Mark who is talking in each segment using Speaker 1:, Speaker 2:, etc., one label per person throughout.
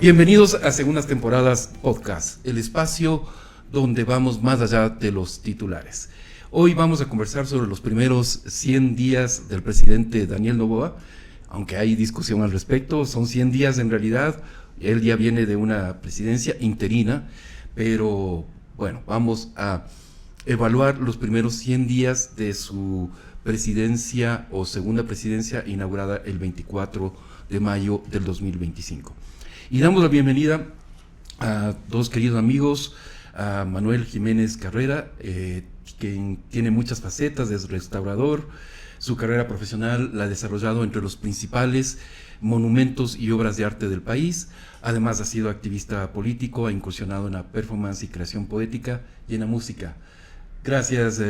Speaker 1: Bienvenidos a Segundas Temporadas Podcast, el espacio donde vamos más allá de los titulares. Hoy vamos a conversar sobre los primeros 100 días del presidente Daniel Noboa, aunque hay discusión al respecto, son 100 días en realidad, él ya viene de una presidencia interina, pero bueno, vamos a evaluar los primeros 100 días de su presidencia o segunda presidencia inaugurada el 24 de mayo del 2025. Y damos la bienvenida a dos queridos amigos, a Manuel Jiménez Carrera, quien tiene muchas facetas, es restaurador, su carrera profesional la ha desarrollado entre los principales monumentos y obras de arte del país, además ha sido activista político, ha incursionado en la performance y creación poética y en la música. Gracias,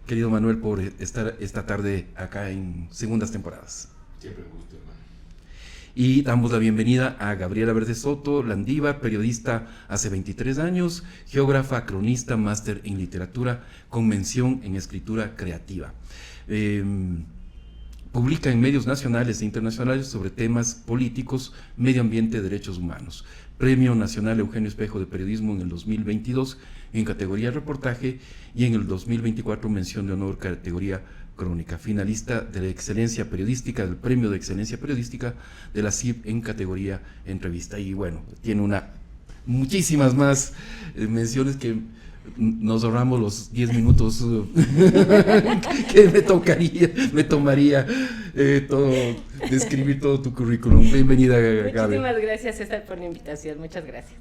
Speaker 1: querido Manuel, por estar esta tarde acá en Segundas Temporadas.
Speaker 2: Siempre un gusto, hermano.
Speaker 1: Y damos la bienvenida a Gabriela Verde Soto, Landívar, periodista hace 23 años, geógrafa, cronista, máster en literatura, con mención en escritura creativa. Publica en medios nacionales e internacionales sobre temas políticos, medio ambiente, derechos humanos. Premio Nacional Eugenio Espejo de Periodismo en el 2022 en categoría reportaje y en el 2024 mención de honor categoría crónica, finalista de la excelencia periodística, del premio de excelencia periodística de la CIP en categoría entrevista. Y bueno, tiene muchísimas más menciones que nos ahorramos los 10 minutos que me tomaría describir todo tu currículum. Bienvenida, Gaby.
Speaker 3: Muchísimas gracias, César, por la invitación. Muchas gracias.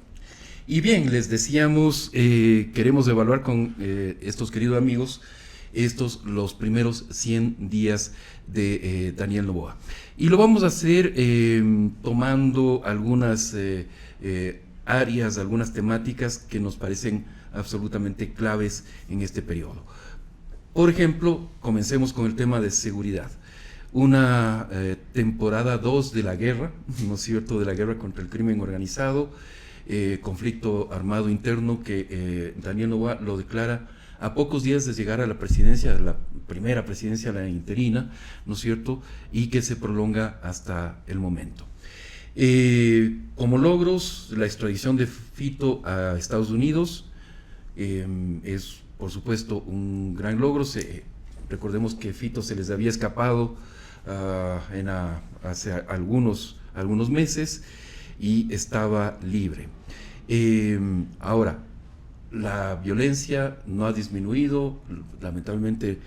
Speaker 1: Y bien, les decíamos, queremos evaluar con estos queridos amigos los primeros 100 días de Daniel Noboa. Y lo vamos a hacer tomando algunas áreas, algunas temáticas que nos parecen absolutamente claves en este periodo. Por ejemplo, comencemos con el tema de seguridad. Una temporada 2 de la guerra, ¿no es cierto?, de la guerra contra el crimen organizado, conflicto armado interno que Daniel Noboa lo declara a pocos días de llegar a la presidencia, la primera presidencia, la interina, ¿no es cierto?, y que se prolonga hasta el momento. Como logros, la extradición de Fito a Estados Unidos es, por supuesto, un gran logro. Recordemos que Fito se les había escapado hace algunos meses y estaba libre. Ahora, la violencia no ha disminuido, lamentablemente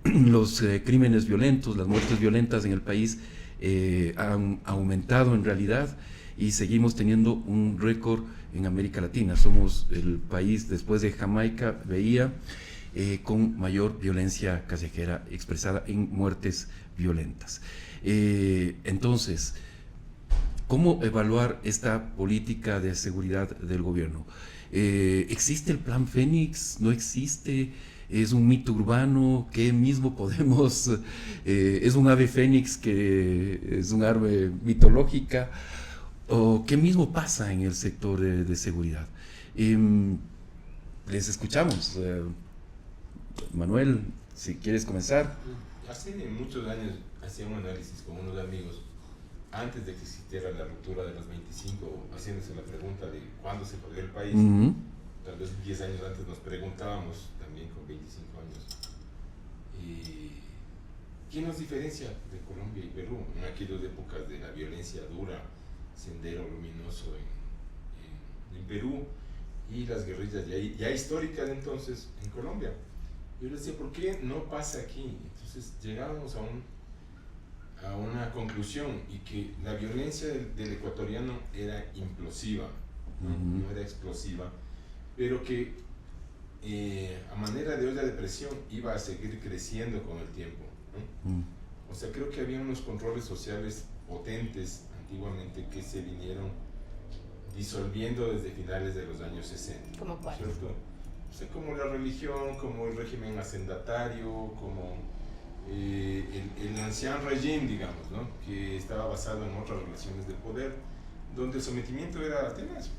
Speaker 1: los crímenes violentos, las muertes violentas en el país han aumentado en realidad y seguimos teniendo un récord en América Latina. Somos el país, después de Jamaica, con mayor violencia callejera expresada en muertes violentas. Entonces, ¿cómo evaluar esta política de seguridad del gobierno? ¿Existe el Plan Fénix? ¿No existe? ¿Es un mito urbano? ¿Qué mismo podemos? ¿Es un ave fénix que es un ave mitológica? ¿O qué mismo pasa en el sector de seguridad? Les escuchamos. Manuel, si quieres comenzar.
Speaker 2: Hace muchos años hacía un análisis con unos amigos antes de que existiera la ruptura de los 25, haciéndose la pregunta de cuándo se perdió el país. Tal vez 10 años antes nos preguntábamos, también con 25 años, ¿qué nos diferencia de Colombia y Perú en aquellas épocas de la violencia dura, Sendero Luminoso en Perú y las guerrillas ya históricas entonces en Colombia? Yo les decía, ¿por qué no pasa aquí? Entonces llegábamos a una conclusión, y que la violencia del ecuatoriano era implosiva, no era explosiva, pero que a manera de olla de presión iba a seguir creciendo con el tiempo, ¿no? O sea, creo que había unos controles sociales potentes antiguamente que se vinieron disolviendo desde finales de los años 60.
Speaker 3: ¿Cómo cuál?
Speaker 2: ¿Cierto? O sea, como la religión, como el régimen hacendatario, como el ancien régimen, digamos, ¿no?, que estaba basado en otras relaciones de poder, donde el sometimiento era tenaz.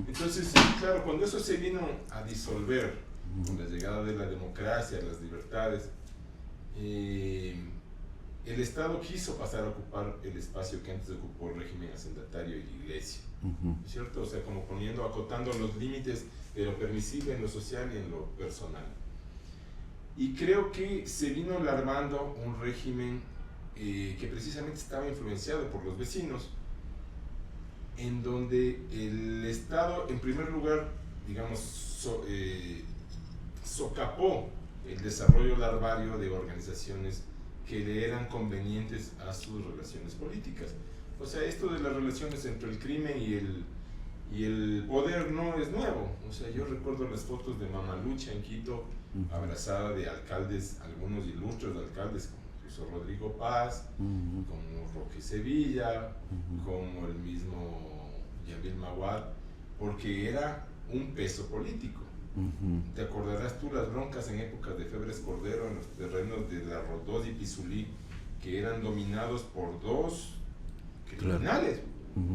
Speaker 2: Entonces, claro, cuando eso se vino a disolver con la llegada de la democracia, las libertades, el Estado quiso pasar a ocupar el espacio que antes ocupó el régimen hacendatario y la iglesia, ¿cierto? O sea, como acotando los límites de lo permisible en lo social y en lo personal. Y creo que se vino alarmando un régimen que precisamente estaba influenciado por los vecinos, en donde el Estado, en primer lugar, digamos, socapó el desarrollo larvario de organizaciones que le eran convenientes a sus relaciones políticas. O sea, esto de las relaciones entre el crimen y el poder no es nuevo. O sea, yo recuerdo las fotos de Mamalucha en Quito, abrazada de alcaldes, algunos ilustres alcaldes como José Rodrigo Paz, como Roque Sevilla, como el mismo Yamil Mawad, porque era un peso político. Te acordarás tú las broncas en épocas de Febres Cordero en los terrenos de La Rodós y Pizulí, que eran dominados por dos criminales,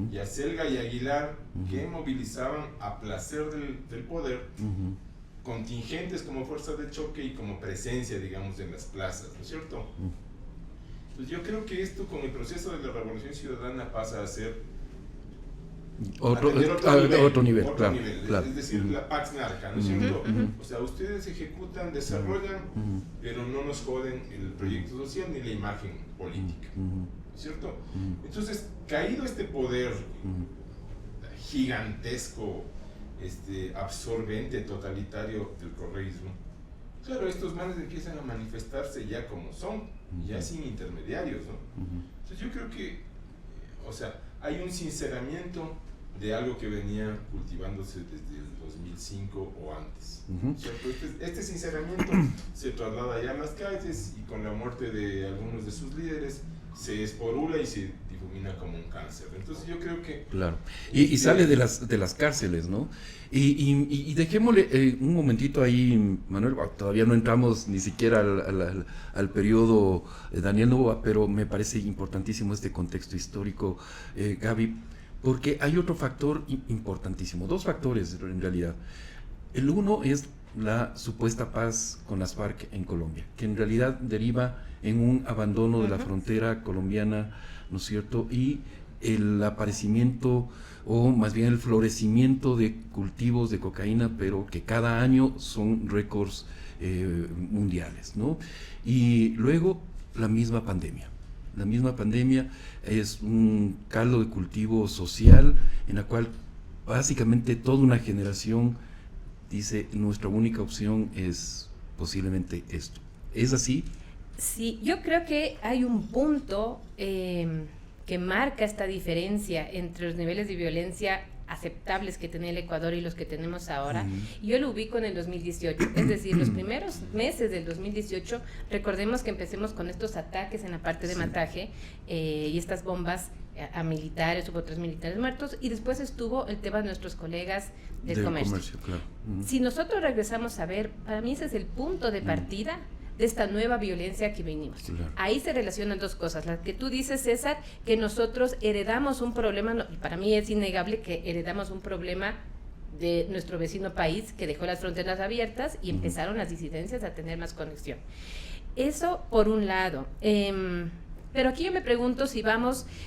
Speaker 2: Yacelga y Aguilar, que movilizaban a placer del poder contingentes como fuerza de choque y como presencia, digamos, en las plazas, ¿no es cierto? Entonces yo creo que esto con el proceso de la Revolución Ciudadana pasa a ser
Speaker 1: otro nivel, claro.
Speaker 2: Es decir, la Pax Narca, ¿no es cierto? O sea, ustedes ejecutan, desarrollan, pero no nos joden el proyecto social ni la imagen política, ¿no es cierto? Entonces, caído este poder gigantesco, absorbente, totalitario del correísmo, claro, estos manes empiezan a manifestarse ya como son, ya sin intermediarios, ¿no? Entonces yo creo que, o sea, hay un sinceramiento de algo que venía cultivándose desde el 2005 o antes, ¿cierto? Este sinceramiento se traslada ya a las calles y con la muerte de algunos de sus líderes se esporula y se difumina como un cáncer. Entonces yo creo que...
Speaker 1: Claro, y sale de las cárceles, ¿no? Y dejémosle un momentito ahí, Manuel, todavía no entramos ni siquiera al periodo Daniel Noboa, pero me parece importantísimo este contexto histórico, Gaby, porque hay otro factor importantísimo, dos factores en realidad. El uno es la supuesta paz con las FARC en Colombia, que en realidad deriva en un abandono de la frontera colombiana, ¿no es cierto? Y el aparecimiento, o más bien el florecimiento de cultivos de cocaína, pero que cada año son récords mundiales, ¿no? Y luego la misma pandemia. La misma pandemia es un caldo de cultivo social en la cual básicamente toda una generación dice, nuestra única opción es posiblemente esto. ¿Es así?
Speaker 3: Sí, yo creo que hay un punto que marca esta diferencia entre los niveles de violencia aceptables que tenía el Ecuador y los que tenemos ahora. Yo lo ubico en el 2018, es decir, los primeros meses del 2018, recordemos que empecemos con estos ataques en la parte de Mataje y estas bombas a militares, hubo 3 militares muertos, y después estuvo el tema de nuestros colegas del comercio. Claro. Si nosotros regresamos a ver, para mí ese es el punto de partida de esta nueva violencia que venimos. Claro. Ahí se relacionan dos cosas. La que tú dices, César, que nosotros heredamos un problema, y para mí es innegable que heredamos un problema de nuestro vecino país que dejó las fronteras abiertas y empezaron las disidencias a tener más conexión. Eso por un lado. Pero aquí yo me pregunto si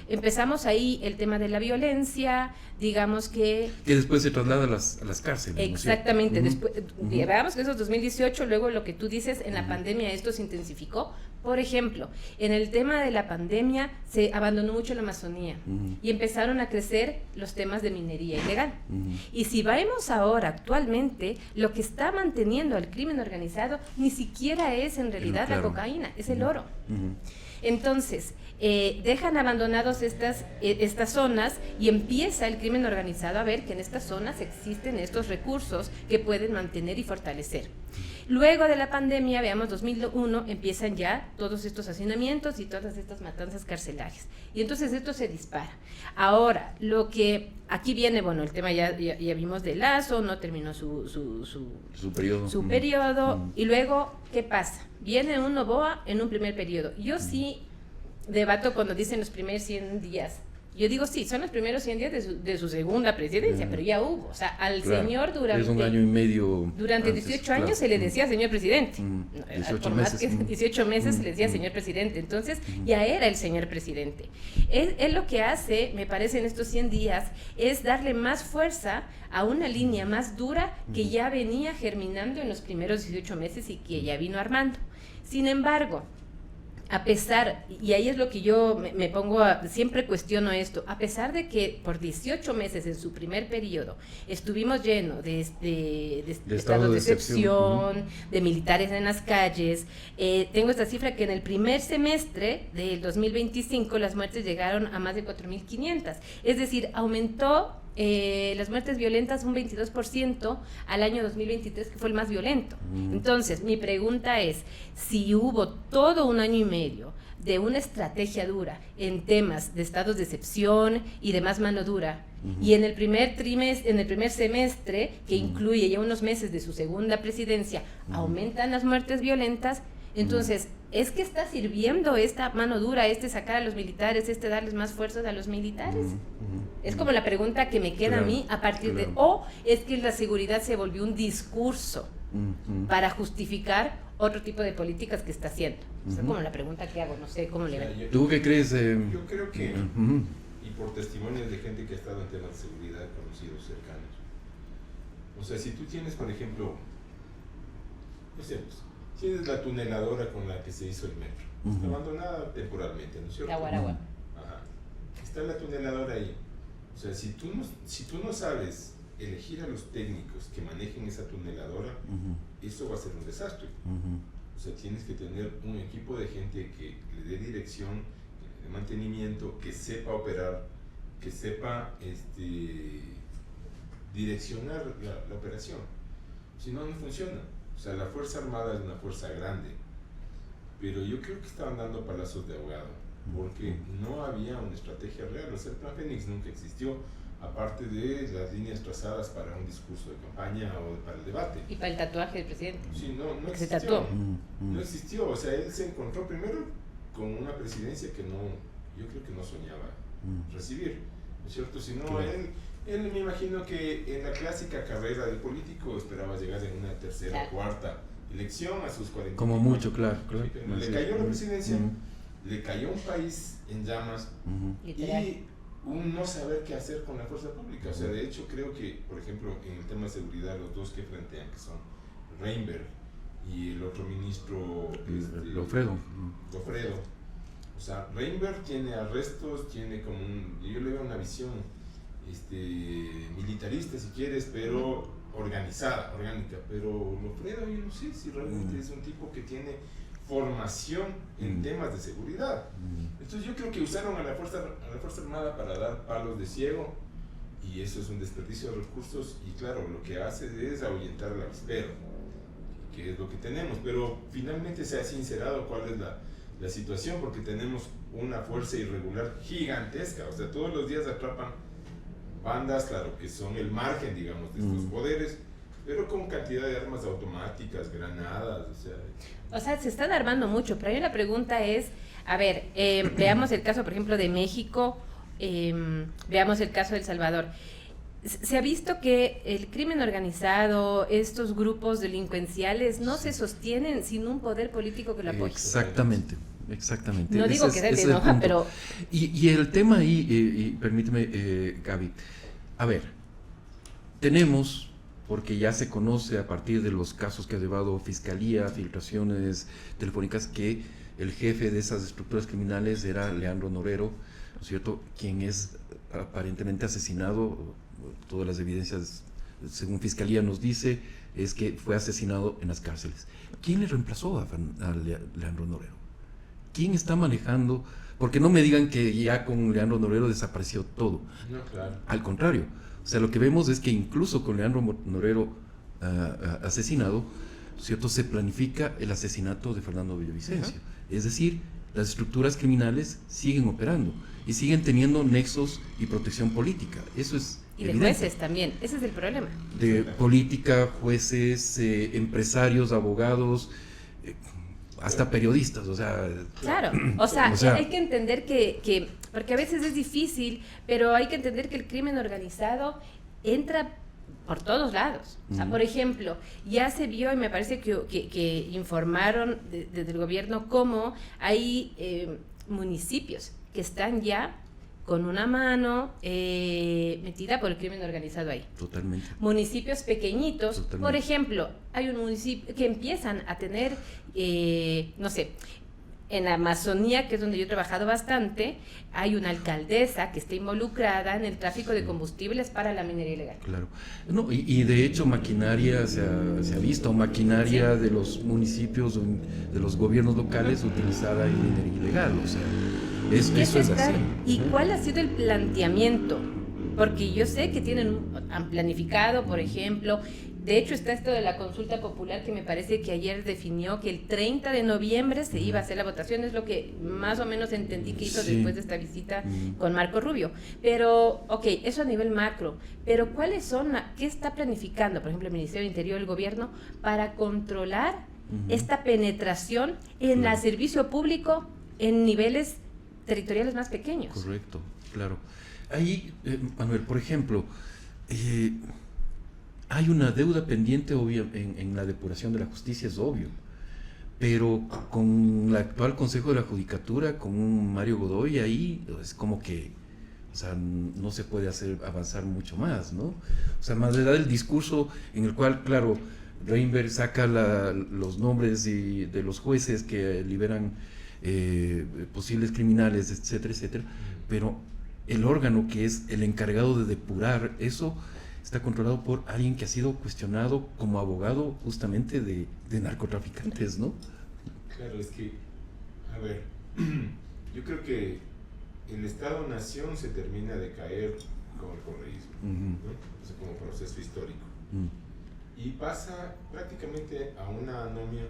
Speaker 3: empezamos ahí el tema de la violencia, digamos que
Speaker 1: después se traslada a las cárceles.
Speaker 3: Exactamente, ¿no? Después, veamos que eso es 2018, luego lo que tú dices, en la pandemia esto se intensificó. Por ejemplo, en el tema de la pandemia se abandonó mucho la Amazonía y empezaron a crecer los temas de minería ilegal. Y si vemos ahora actualmente, lo que está manteniendo al crimen organizado ni siquiera es en realidad la cocaína, es el oro. Entonces, dejan abandonados estas zonas y empieza el crimen organizado a ver que en estas zonas existen estos recursos que pueden mantener y fortalecer. Luego de la pandemia, veamos 2001, empiezan ya todos estos hacinamientos y todas estas matanzas carcelarias. Y entonces esto se dispara. Ahora, lo que aquí viene, bueno, el tema ya vimos de Lazo, no terminó su periodo. Y luego, ¿qué pasa? Viene un Noboa en un primer periodo. Yo sí debato cuando dicen los primeros 100 días. Yo digo, sí, son los primeros 100 días de su segunda presidencia, pero ya hubo. O sea, al señor
Speaker 1: es un año y medio.
Speaker 3: Durante antes, 18 años se le decía señor presidente.
Speaker 1: 18
Speaker 3: por
Speaker 1: meses.
Speaker 3: Más que 18 meses se le decía señor presidente. Entonces, ya era el señor presidente. Él lo que hace, me parece, en estos 100 días, es darle más fuerza a una línea más dura que ya venía germinando en los primeros 18 meses y que ya vino armando. Sin embargo, a pesar, y ahí es lo que yo me pongo, siempre cuestiono esto, a pesar de que por 18 meses en su primer periodo estuvimos llenos de estados de excepción, de militares en las calles, tengo esta cifra que en el primer semestre del 2025 las muertes llegaron a más de 4.500, es decir, aumentó las muertes violentas un 22% al año 2023, que fue el más violento. Entonces, mi pregunta es, si hubo todo un año y medio de una estrategia dura en temas de estados de excepción y de más mano dura, y en el primer semestre, que incluye ya unos meses de su segunda presidencia, aumentan las muertes violentas, entonces, ¿es que está sirviendo esta mano dura, sacar a los militares, darles más fuerzas a los militares? Es como la pregunta que me queda a mí a partir de, o es que la seguridad se volvió un discurso para justificar otro tipo de políticas que está haciendo. Es como la pregunta que hago, no sé cómo le ven.
Speaker 1: ¿Tú qué crees?
Speaker 2: Yo creo que, y por testimonios de gente que ha estado en temas de seguridad, conocidos, cercanos, o sea, si tú tienes, por ejemplo, no sé, pues, tienes la tuneladora con la que se hizo el metro, está abandonada temporalmente, ¿no es cierto?
Speaker 3: Ajá.
Speaker 2: Está la tuneladora ahí. O sea, si tú no sabes elegir a los técnicos que manejen esa tuneladora, eso va a ser un desastre. O sea, tienes que tener un equipo de gente que le dé dirección, de mantenimiento, que sepa operar, que sepa direccionar la operación. Si no, no funciona. O sea, la Fuerza Armada es una fuerza grande, pero yo creo que estaban dando palazos de ahogado, porque no había una estrategia real. O sea, el Plan Fénix nunca existió, aparte de las líneas trazadas para un discurso de campaña o para el debate.
Speaker 3: Y para el tatuaje del presidente.
Speaker 2: Sí, no
Speaker 3: se
Speaker 2: existió.
Speaker 3: tatuó.
Speaker 2: No existió. O sea, él se encontró primero con una presidencia que yo creo que no soñaba recibir, ¿no es cierto? Si no, claro. Él me imagino que en la clásica carrera del político esperaba llegar en una tercera o cuarta elección a sus 40.
Speaker 1: Como mucho, claro.
Speaker 2: Le cayó la presidencia, le cayó un país en llamas y un no saber qué hacer con la fuerza pública. O sea, de hecho creo que, por ejemplo, en el tema de seguridad, los dos que plantean, que son Reinberg y el otro ministro
Speaker 1: Lofredo.
Speaker 2: O sea, Reinberg tiene arrestos, tiene como yo le veo una visión militarista, si quieres, pero organizada, orgánica. Pero Lofredo, yo no sé si realmente es un tipo que tiene formación en temas de seguridad. Entonces yo creo que usaron a la Fuerza Armada para dar palos de ciego, y eso es un desperdicio de recursos, y claro, lo que hace es ahuyentar al avispero, que es lo que tenemos. Pero finalmente se ha sincerado cuál es la situación, porque tenemos una fuerza irregular gigantesca. O sea, todos los días atrapan bandas, claro, que son el margen, digamos, de estos poderes, pero con cantidad de armas automáticas, granadas,
Speaker 3: o sea, se están armando mucho. Pero ahí la pregunta es, a ver, veamos el caso, por ejemplo, de México, veamos el caso de El Salvador. Se ha visto que el crimen organizado, estos grupos delincuenciales, no se sostienen sin un poder político que lo apoye.
Speaker 1: Exactamente.
Speaker 3: No digo que se enoja, pero...
Speaker 1: Y el tema ahí, y permíteme, Gaby, a ver, tenemos, porque ya se conoce a partir de los casos que ha llevado Fiscalía, filtraciones telefónicas, que el jefe de esas estructuras criminales era Leandro Norero, ¿no es cierto?, quien es aparentemente asesinado. Todas las evidencias, según Fiscalía nos dice, es que fue asesinado en las cárceles. ¿Quién le reemplazó a Leandro Norero? ¿Quién está manejando? Porque no me digan que ya con Leandro Norero desapareció todo.
Speaker 2: No, claro.
Speaker 1: Al contrario. O sea, lo que vemos es que incluso con Leandro Norero asesinado, ¿cierto?, se planifica el asesinato de Fernando Villavicencio. Es decir, las estructuras criminales siguen operando y siguen teniendo nexos y protección política. Eso es
Speaker 3: y de
Speaker 1: evidente.
Speaker 3: Jueces también, ese es el problema.
Speaker 1: De política, jueces, empresarios, abogados. hasta periodistas, o sea...
Speaker 3: Claro, o sea, hay que entender que, porque a veces es difícil, pero hay que entender que el crimen organizado entra por todos lados. O sea, por ejemplo, ya se vio, y me parece que informaron desde el gobierno, cómo hay municipios que están ya con una mano metida por el crimen organizado ahí.
Speaker 1: Totalmente.
Speaker 3: Municipios pequeñitos,
Speaker 1: Totalmente.
Speaker 3: Por ejemplo, hay un municipio que empiezan a tener, no sé, en la Amazonía, que es donde yo he trabajado bastante, hay una alcaldesa que está involucrada en el tráfico de combustibles para la minería ilegal.
Speaker 1: Claro. No, y de hecho maquinaria se ha visto, maquinaria de los municipios, de los gobiernos locales utilizada en minería ilegal, o sea, eso es así.
Speaker 3: ¿Y cuál ha sido el planteamiento? Porque yo sé que han planificado, por ejemplo, de hecho está esto de la consulta popular que me parece que ayer definió que el 30 de noviembre se iba a hacer la votación, es lo que más o menos entendí que hizo después de esta visita con Marco Rubio. Pero, ok, eso a nivel macro, pero ¿cuáles son, qué está planificando, por ejemplo, el Ministerio del Interior, el gobierno, para controlar esta penetración en el servicio público en niveles territoriales más pequeños?
Speaker 1: Correcto, claro. Ahí, Manuel, por ejemplo, hay una deuda pendiente obvia en la depuración de la justicia, es obvio, pero con el actual Consejo de la Judicatura, con un Mario Godoy ahí, es como que, o sea, no se puede avanzar mucho más, ¿no? O sea, más allá del discurso en el cual, claro, Reinberg saca los nombres de los jueces que liberan posibles criminales, etcétera, etcétera, pero el órgano que es el encargado de depurar eso está controlado por alguien que ha sido cuestionado como abogado justamente de narcotraficantes, ¿no?
Speaker 2: Claro, es que, a ver, yo creo que el Estado-Nación se termina de caer con el correísmo, ¿no? O sea, como proceso histórico. Y pasa prácticamente a una anomia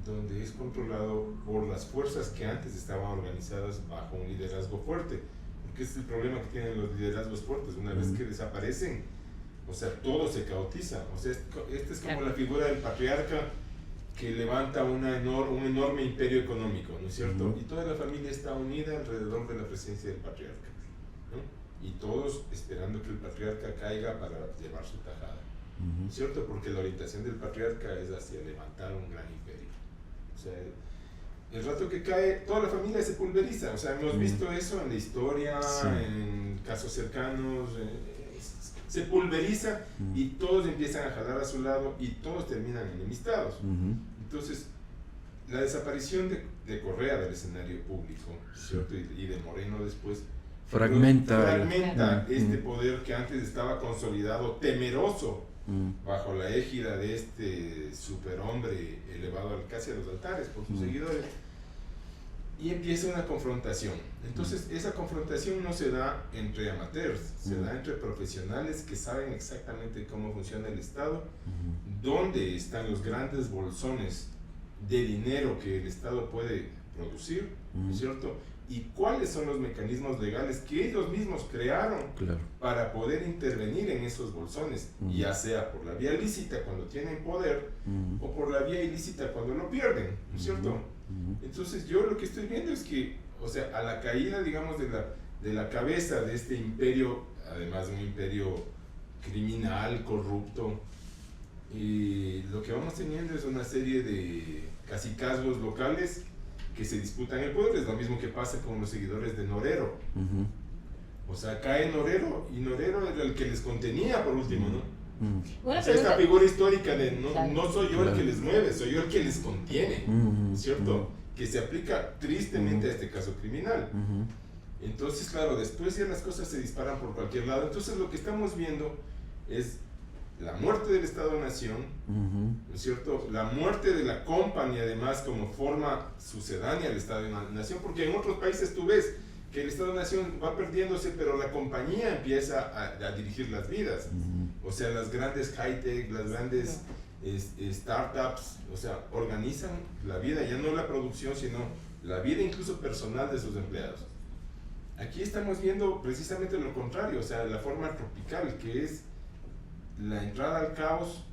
Speaker 2: donde es controlado por las fuerzas que antes estaban organizadas bajo un liderazgo fuerte. Porque es el problema que tienen los liderazgos fuertes. Una vez que desaparecen, o sea, todo se caotiza. O sea, esta es como la figura del patriarca que levanta un enorme imperio económico, ¿no es cierto? Y toda la familia está unida alrededor de la presencia del patriarca, ¿no? Y todos esperando que el patriarca caiga para llevar su tajada, ¿no es cierto? Porque la orientación del patriarca es hacia levantar un gran imperio. O sea, el rato que cae, toda la familia se pulveriza. O sea, hemos visto eso en la historia, en casos cercanos, se pulveriza y todos empiezan a jalar a su lado y todos terminan enemistados. Entonces, la desaparición de Correa del escenario público, ¿cierto? Y de Moreno después, fragmenta este poder que antes estaba consolidado, temeroso, bajo la égida de este superhombre elevado casi a los altares por sus seguidores, y empieza una confrontación. Entonces esa confrontación no se da entre amateurs, se da entre profesionales que saben exactamente cómo funciona el Estado, dónde están los grandes bolsones de dinero que el Estado puede producir, ¿no es cierto? Y cuáles son los mecanismos legales que ellos mismos crearon para poder intervenir en esos bolsones, ya sea por la vía lícita cuando tienen poder o por la vía ilícita cuando lo pierden, ¿no es cierto? Entonces yo lo que estoy viendo es que, o sea, a la caída, digamos, de la cabeza de este imperio, además de un imperio criminal, corrupto, lo que vamos teniendo es una serie de cacicazgos locales que se disputan el poder. Es lo mismo que pasa con los seguidores de Norero. O sea, cae Norero y Norero era el que les contenía por último, ¿no? O sea, esta figura histórica de no soy yo el que les mueve, soy yo el que les contiene, ¿cierto? Que se aplica tristemente a este caso criminal. Entonces, claro, después ya las cosas se disparan por cualquier lado. Entonces lo que estamos viendo es la muerte del Estado-Nación, ¿no es cierto? La muerte de la Company, además, como forma sucedánea al Estado-Nación, porque en otros países tú ves que el Estado-Nación va perdiéndose, pero la compañía empieza a dirigir las vidas. O sea, las grandes high-tech, las grandes startups, o sea, organizan la vida, ya no la producción, sino la vida incluso personal de sus empleados. Aquí estamos viendo precisamente lo contrario, o sea, la forma tropical, que es la entrada al caos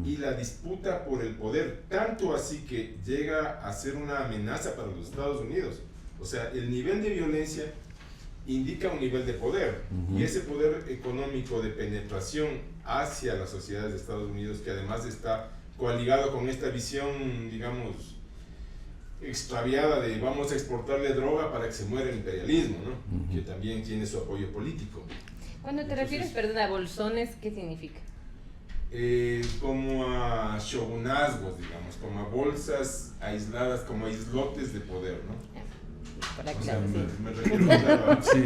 Speaker 2: y la disputa por el poder, tanto así que llega a ser una amenaza para los Estados Unidos. O sea, el nivel de violencia indica un nivel de poder, y ese poder económico de penetración hacia las sociedades de Estados Unidos, que además está coaligado con esta visión, digamos, extraviada de vamos a exportarle droga para que se muera el imperialismo, ¿no? Que también tiene su apoyo político.
Speaker 3: Cuando te refieres, perdón, a bolsones, ¿qué significa?
Speaker 2: Como a shogunazgos, digamos, como a bolsas aisladas, como a islotes de poder, ¿no?
Speaker 3: Para
Speaker 2: O sea,
Speaker 3: claro, sí.
Speaker 2: me refiero a
Speaker 1: Sí.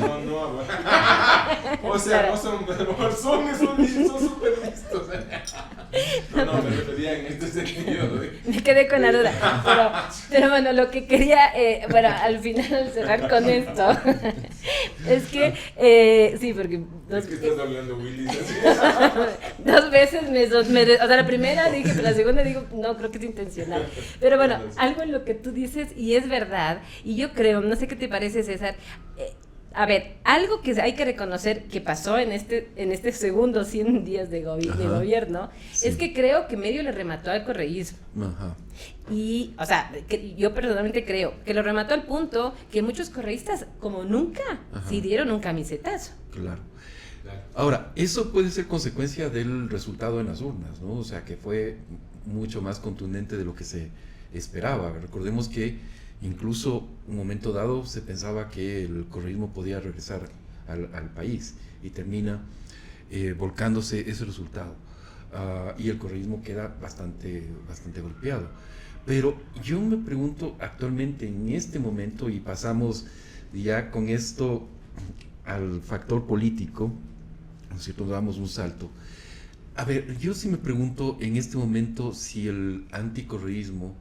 Speaker 2: o sea, no son bolsones, son súper listos. No, me refería en este sentido.
Speaker 3: Me quedé con la duda. Pero bueno, lo que quería, bueno, al final cerrar con esto, es que, sí, porque
Speaker 2: Es que estás hablando, Willy.
Speaker 3: dos veces o sea, la primera dije, pero la segunda digo, no, creo que es intencional. Pero bueno, algo en lo que tú dices, y es verdad, y yo creo, no sé qué te parece, César, a ver, algo que hay que reconocer que pasó en este segundo 100 días de gobierno,
Speaker 1: sí.
Speaker 3: es que creo que medio le remató al correísmo.
Speaker 1: Ajá.
Speaker 3: Y, o sea, yo personalmente creo que lo remató al punto que muchos correístas, como nunca, sí dieron un camisetazo.
Speaker 1: Claro. Ahora, eso puede ser consecuencia del resultado en las urnas, ¿no? O sea, que fue mucho más contundente de lo que se esperaba. Recordemos que incluso un momento dado se pensaba que el correísmo podía regresar al país y termina volcándose ese resultado. Y el correísmo queda bastante golpeado. Pero yo me pregunto actualmente, en este momento, y pasamos ya con esto al factor político, ¿no es cierto? Damos un salto. A ver, yo sí me pregunto en este momento si el anticorreísmo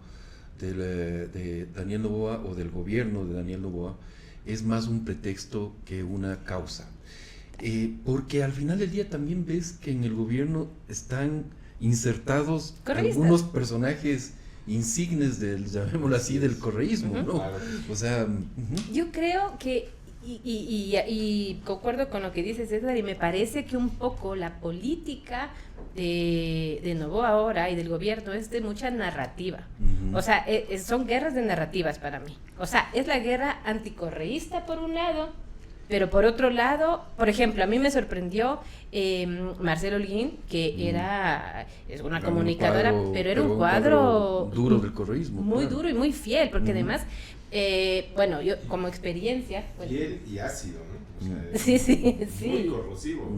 Speaker 1: de Daniel Noboa o del gobierno de Daniel Noboa es más un pretexto que una causa. Porque al final del día también ves que en el gobierno están insertados algunos personajes insignes llamémoslo así, del correísmo, ¿no? O sea,
Speaker 3: yo creo que y concuerdo con lo que dice César, y me parece que un poco la política de Noboa ahora y del gobierno es de mucha narrativa. O sea, son guerras de narrativas para mí. O sea, es la guerra anticorreísta por un lado, pero por otro lado, por ejemplo, a mí me sorprendió Marcelo Holguín, que es una comunicadora, pero era un cuadro
Speaker 1: duro del correísmo.
Speaker 3: Muy duro y muy fiel, porque además, bueno, yo como experiencia... Bueno,
Speaker 2: fiel y ácido, ¿no? O sea,
Speaker 3: sí.
Speaker 2: Muy corrosivo.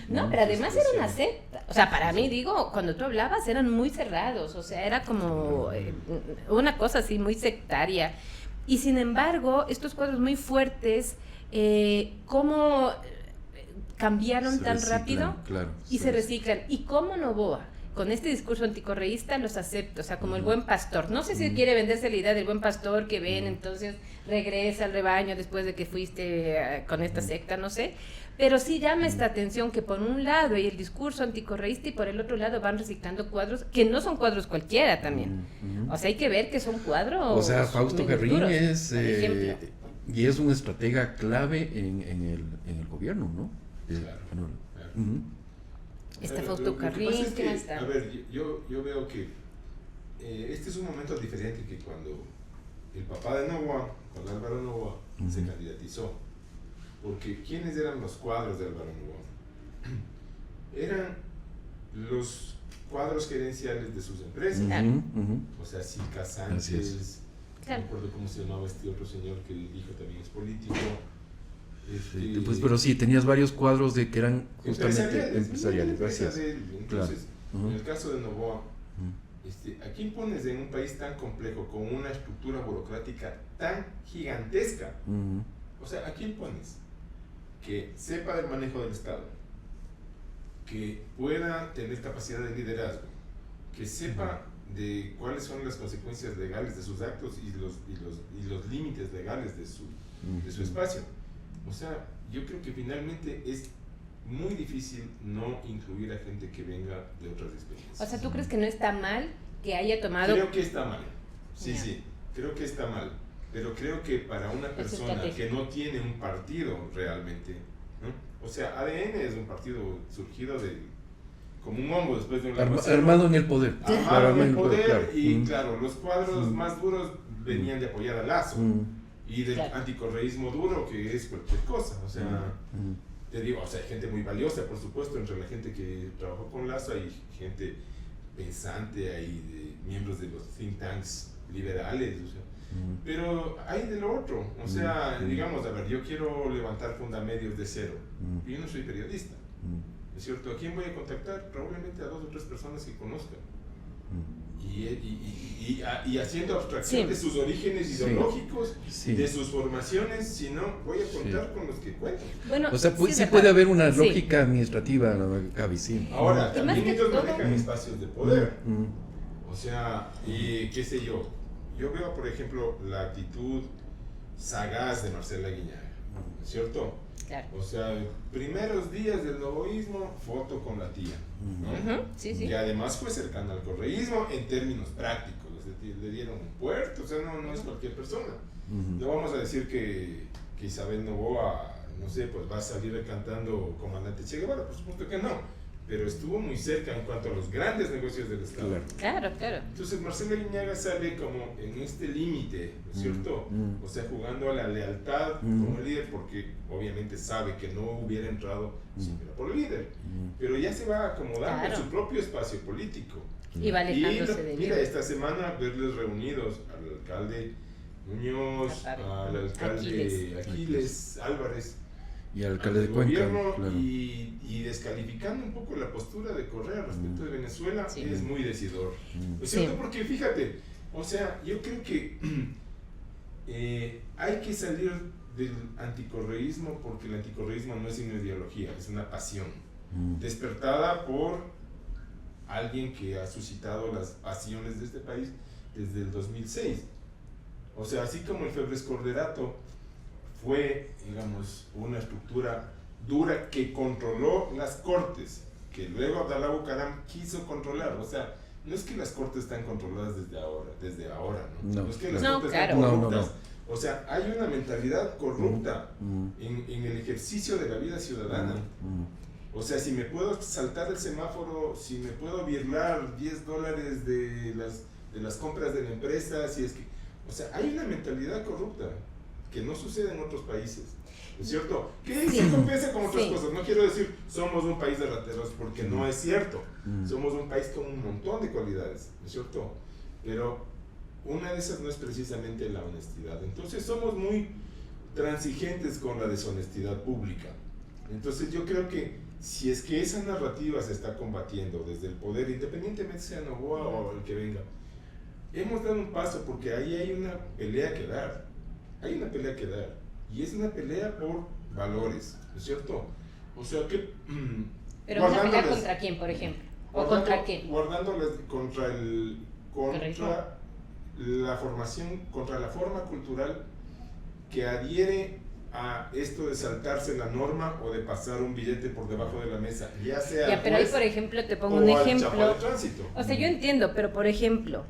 Speaker 3: No, pero además era una secta. O sea, para mí, digo, cuando tú hablabas eran muy cerrados, o sea, era como una cosa así muy sectaria. Y sin embargo, estos cuadros muy fuertes, ¿cómo cambiaron tan rápido?
Speaker 1: Claro,
Speaker 3: y se reciclan. ¿Y cómo Noboa? Con este discurso anticorreísta los acepto, o sea, como el buen pastor. No sé si quiere venderse la idea del buen pastor que ven, entonces regresa al rebaño después de que fuiste con esta secta, no sé. Pero sí llama esta atención que por un lado hay el discurso anticorreísta y por el otro lado van reciclando cuadros que no son cuadros cualquiera también. O sea, hay que ver que son cuadros.
Speaker 1: O sea, Fausto Garrín
Speaker 3: duros,
Speaker 1: es
Speaker 2: y
Speaker 1: es un estratega clave en el gobierno, ¿no?
Speaker 2: Claro.
Speaker 3: Está Fausto Garrín, ¿qué más está?
Speaker 2: A ver, yo veo que este es un momento diferente que cuando el papá de Noboa, cuando Álvaro Noboa, se candidatizó. Porque ¿quiénes eran los cuadros de Álvaro Noboa? Eran los cuadros gerenciales de sus empresas. O sea, Silca Sánchez, no recuerdo cómo se llamaba este otro señor que el hijo también es político.
Speaker 1: Pues, pero sí, tenías varios cuadros que eran justamente empresariales. Gracias.
Speaker 2: Entonces, en el caso de Noboa, ¿a quién pones en un país tan complejo, con una estructura burocrática tan gigantesca? O sea, ¿a quién pones? Que sepa del manejo del Estado, que pueda tener capacidad de liderazgo, que sepa de cuáles son las consecuencias legales de sus actos y los límites legales de su espacio. O sea, yo creo que finalmente es muy difícil no incluir a gente que venga de otras experiencias.
Speaker 3: O sea, ¿tú crees que no está mal que haya tomado...?
Speaker 2: Creo que está mal, sí, creo que está mal, pero creo que para una persona que no tiene un partido realmente, ¿no? O sea, ADN es un partido surgido como un hongo después de un
Speaker 1: armado en el poder.
Speaker 2: Armado en el poder,
Speaker 1: claro.
Speaker 2: y claro, los cuadros más duros venían de apoyar a Lazo, y del anticorreísmo duro, que es cualquier cosa, o sea, te digo, o sea, hay gente muy valiosa, por supuesto, entre la gente que trabajó con Lazo, hay gente pensante, hay miembros de los think tanks liberales, o sea, pero hay de lo otro, o sea, digamos, a ver, yo quiero levantar Fundamedios de cero, y yo no soy periodista, ¿es cierto? ¿A quién voy a contactar? Probablemente a 2 o 3 personas que conozcan. Y haciendo abstracción de sus orígenes ideológicos, de sus formaciones, si no, voy a contar con los que cuentan.
Speaker 1: Bueno, o sea, sí puede haber una lógica administrativa, Gaby, sí.
Speaker 2: Ahora, también ellos manejan espacios de poder. O sea, y qué sé yo veo, por ejemplo, la actitud sagaz de Marcela Guiñaga, ¿cierto? Claro. O sea, primeros días del novoísmo, foto con la tía, ¿no? Que además fue cercana al correísmo en términos prácticos, le dieron un puerto, o sea, no es cualquier persona. No vamos a decir que Isabel Noboa, no sé, pues va a salir cantando Comandante Che Guevara, por supuesto que no, pero estuvo muy cerca en cuanto a los grandes negocios del Estado.
Speaker 3: Claro.
Speaker 2: Entonces Marcela Guiñaga sale como en este límite, ¿no es cierto? O sea, jugando a la lealtad como líder, porque obviamente sabe que no hubiera entrado si fuera por el líder, pero ya se va acomodando en su propio espacio político.
Speaker 3: Y va alejándose de
Speaker 2: mira, esta semana verles reunidos al alcalde Muñoz, al alcalde Aquiles Álvarez, y al alcalde de Cuenca, y descalificando un poco la postura de Correa respecto de Venezuela, es muy decidor. ¿Es cierto? Porque fíjate, o sea, yo creo que hay que salir del anticorreísmo, porque el anticorreísmo no es una ideología, es una pasión despertada por alguien que ha suscitado las pasiones de este país desde el 2006. O sea, así como el Febres Corderato fue, digamos, una estructura dura que controló las cortes, que luego Abdalá Bucaram quiso controlar. O sea, no es que las cortes están controladas desde ahora, ¿no? Es que las cortes están corruptas. O sea, hay una mentalidad corrupta en el ejercicio de la vida ciudadana. O sea, si me puedo saltar el semáforo, si me puedo birlar $10 de las compras de la empresa, si es que... O sea, hay una mentalidad corrupta que no sucede en otros países, ¿es cierto? Que se compensa con otras cosas. No quiero decir somos un país de rateros, porque no es cierto. Somos un país con un montón de cualidades, ¿es cierto? Pero una de esas no es precisamente la honestidad. Entonces somos muy transigentes con la deshonestidad pública. Entonces yo creo que si es que esa narrativa se está combatiendo desde el poder, independientemente sea Noboa o el que venga, hemos dado un paso, porque ahí hay una pelea que dar. Hay una pelea que dar, y es una pelea por valores, ¿no es cierto? O sea que...
Speaker 3: ¿Pero una pelea contra quién, por ejemplo? ¿O contra qué?
Speaker 2: Guardándolas contra la formación, contra la forma cultural que adhiere a esto de saltarse la norma o de pasar un billete por debajo de la mesa, ya sea...
Speaker 3: Ya, pero ahí, por ejemplo, te pongo un ejemplo. O sea, yo entiendo, pero por ejemplo,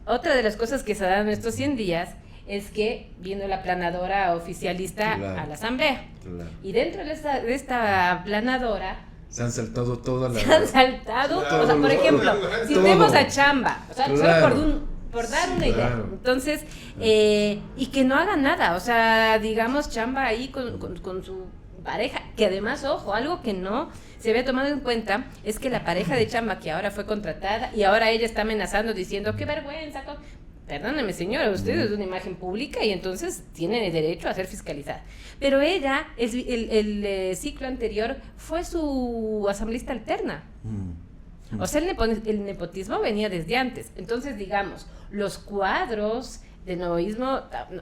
Speaker 3: otra de las cosas que se dan en estos 100 días es que vino la planadora oficialista a la asamblea. Y dentro de esta planadora
Speaker 1: se han saltado todas las...
Speaker 3: Se han saltado, o sea, por ejemplo, si tenemos a Chamba, o sea, solo por dar una idea. Entonces, y que no haga nada, o sea, digamos, Chamba ahí con su pareja, que además, ojo, algo que no se había tomado en cuenta es que la pareja de Chamba, que ahora fue contratada y ahora ella está amenazando diciendo, qué vergüenza, perdóneme señora, usted es una imagen pública y entonces tiene derecho a ser fiscalizada. Pero ella, el ciclo anterior, fue su asambleísta alterna. O sea, el nepotismo venía desde antes. Entonces, digamos, los cuadros de novoísmo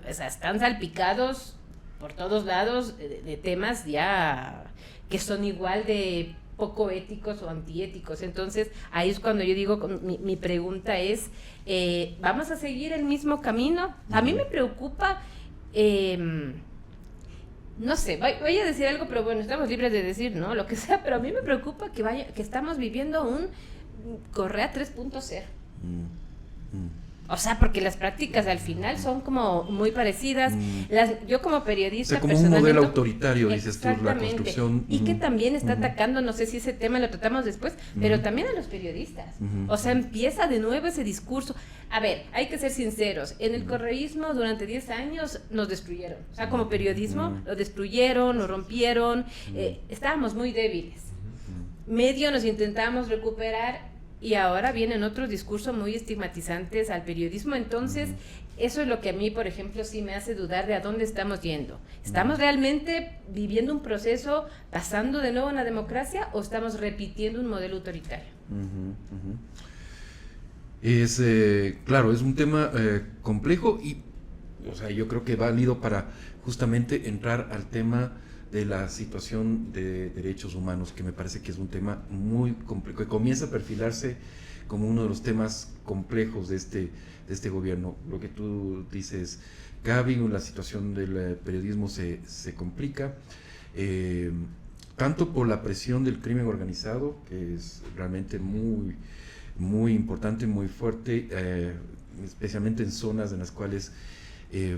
Speaker 3: están salpicados por todos lados de temas ya que son igual de poco éticos o antiéticos. Entonces, ahí es cuando yo digo, mi pregunta es, ¿vamos a seguir el mismo camino? A mí me preocupa, no sé, voy a decir algo, pero bueno, estamos libres de decir, ¿no? Lo que sea, pero a mí me preocupa que estamos viviendo un Correa 3.0. O sea, porque las prácticas al final son como muy parecidas. Yo como periodista,
Speaker 1: o sea, como un modelo autoritario, dices tú, la construcción.
Speaker 3: Y que también está atacando, no sé si ese tema lo tratamos después, pero también a los periodistas. O sea, empieza de nuevo ese discurso. A ver, hay que ser sinceros. En el correísmo durante 10 años nos destruyeron. O sea, como periodismo lo destruyeron, lo rompieron. Estábamos muy débiles. Medio nos intentamos recuperar. Y ahora vienen otros discursos muy estigmatizantes al periodismo, entonces eso es lo que a mí, por ejemplo, sí me hace dudar de a dónde estamos yendo. ¿Estamos realmente viviendo un proceso, pasando de nuevo a una democracia, o estamos repitiendo un modelo autoritario?
Speaker 1: Es, claro, es un tema complejo y, o sea, yo creo que válido para justamente entrar al tema de la situación de derechos humanos, que me parece que es un tema muy complejo, que comienza a perfilarse como uno de los temas complejos de este gobierno. Lo que tú dices, Gaby, la situación del periodismo se complica, tanto por la presión del crimen organizado, que es realmente muy importante, muy fuerte, especialmente en zonas en las cuales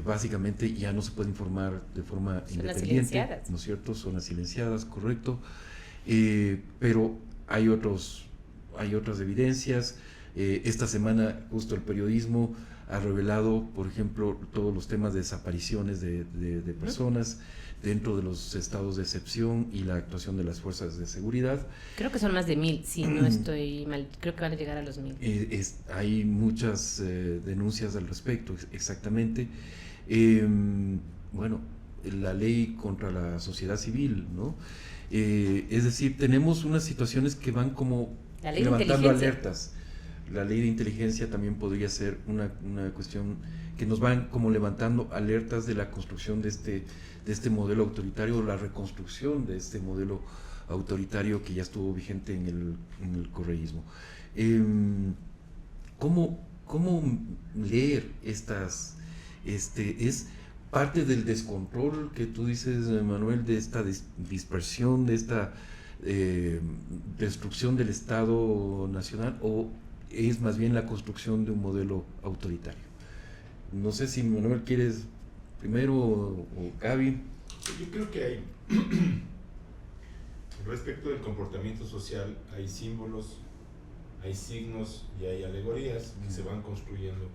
Speaker 1: básicamente ya no se puede informar de forma independiente, ¿no es cierto? Zonas silenciadas, correcto, pero hay otras evidencias. Esta semana justo el periodismo ha revelado, por ejemplo, todos los temas de desapariciones de personas dentro de los estados de excepción y la actuación de las fuerzas de seguridad.
Speaker 3: Creo que son más de 1000, si no estoy mal, creo que van a llegar a los 1000.
Speaker 1: Hay muchas denuncias al respecto, exactamente. Bueno, la ley contra la sociedad civil, ¿no? Es decir, tenemos unas situaciones que van como levantando alertas. La ley de inteligencia también podría ser una cuestión que nos van como levantando alertas de la construcción de este modelo autoritario, la reconstrucción de este modelo autoritario que ya estuvo vigente en el correísmo. ¿Cómo leer estas? Es parte del descontrol que tú dices, Manuel, de esta dispersión, de esta destrucción del Estado Nacional, o es más bien la construcción de un modelo autoritario. No sé si Manuel quieres primero o Gaby.
Speaker 2: Yo creo que hay, respecto del comportamiento social, hay símbolos, hay signos y hay alegorías que se van construyendo